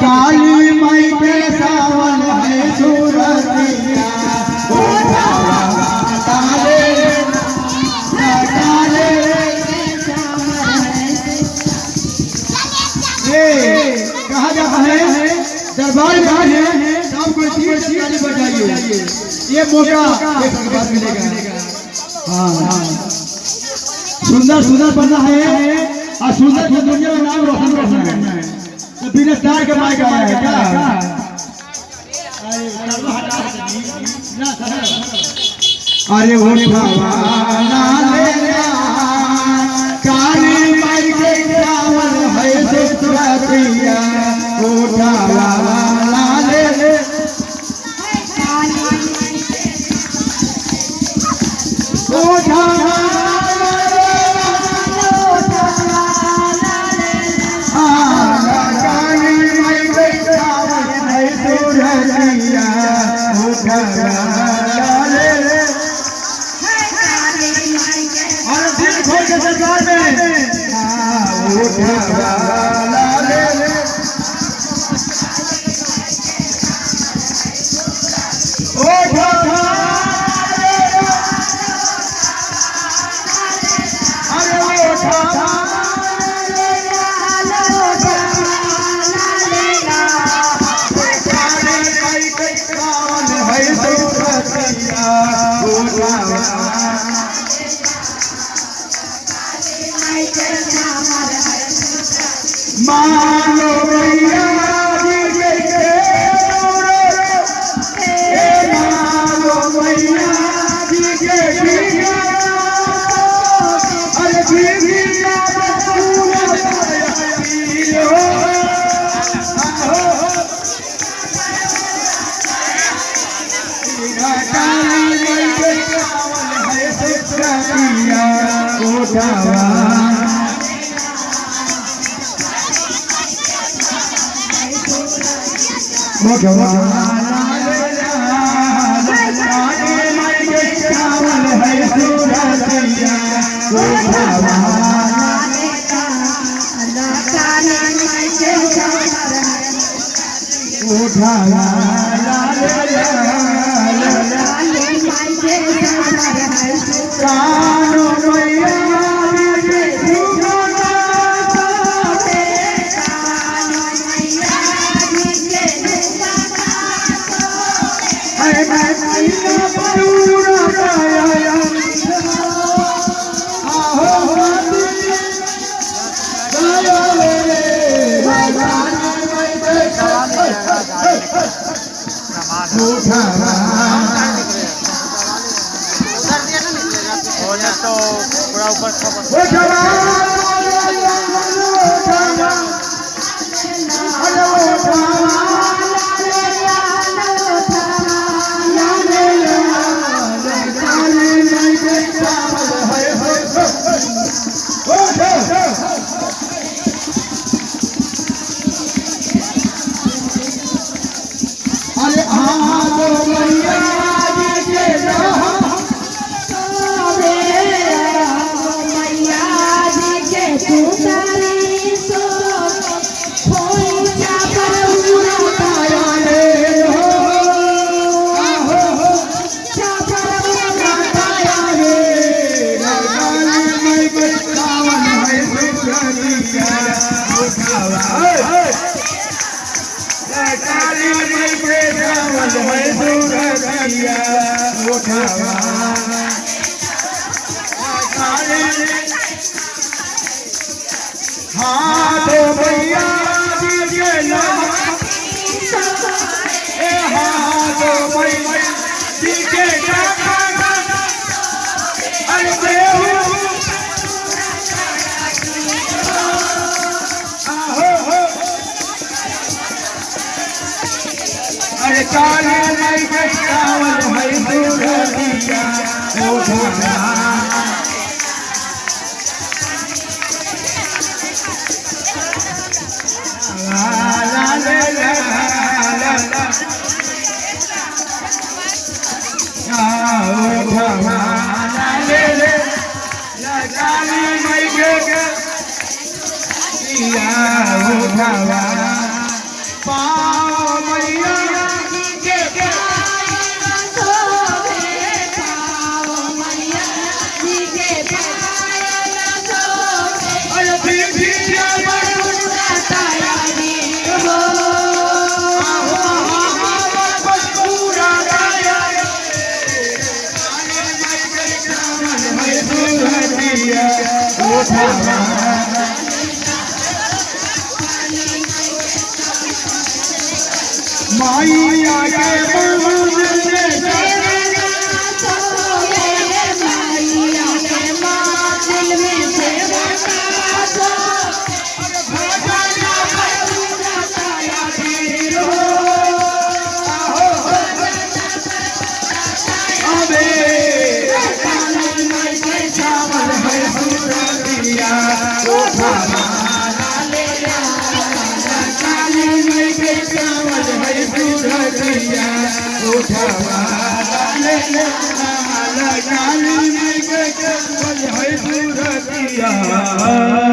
काली माई के सावन है सूरतिया कहा जाता है दरबार में है सब कोई ताली बजाइए ये मौका एक बार मिलेगा। हाँ सुंदर सुंदर बनना है और सुंदर की दुनिया में नाम रोशन करना है। तो बिना तार के माइक आया है क्या? अरे वो भगवाना ले काली माई के सावन है सूरतिया उठावा ले उठावा सरकार में मानो भैया जी के मानो भैया जी के अरे तो पूरा ऊपर हाँ तो भैया हाँ तो अरे काली माई के सावन है सूरतिया काली दिया उठावा पाओ मैया के माइया के उठावा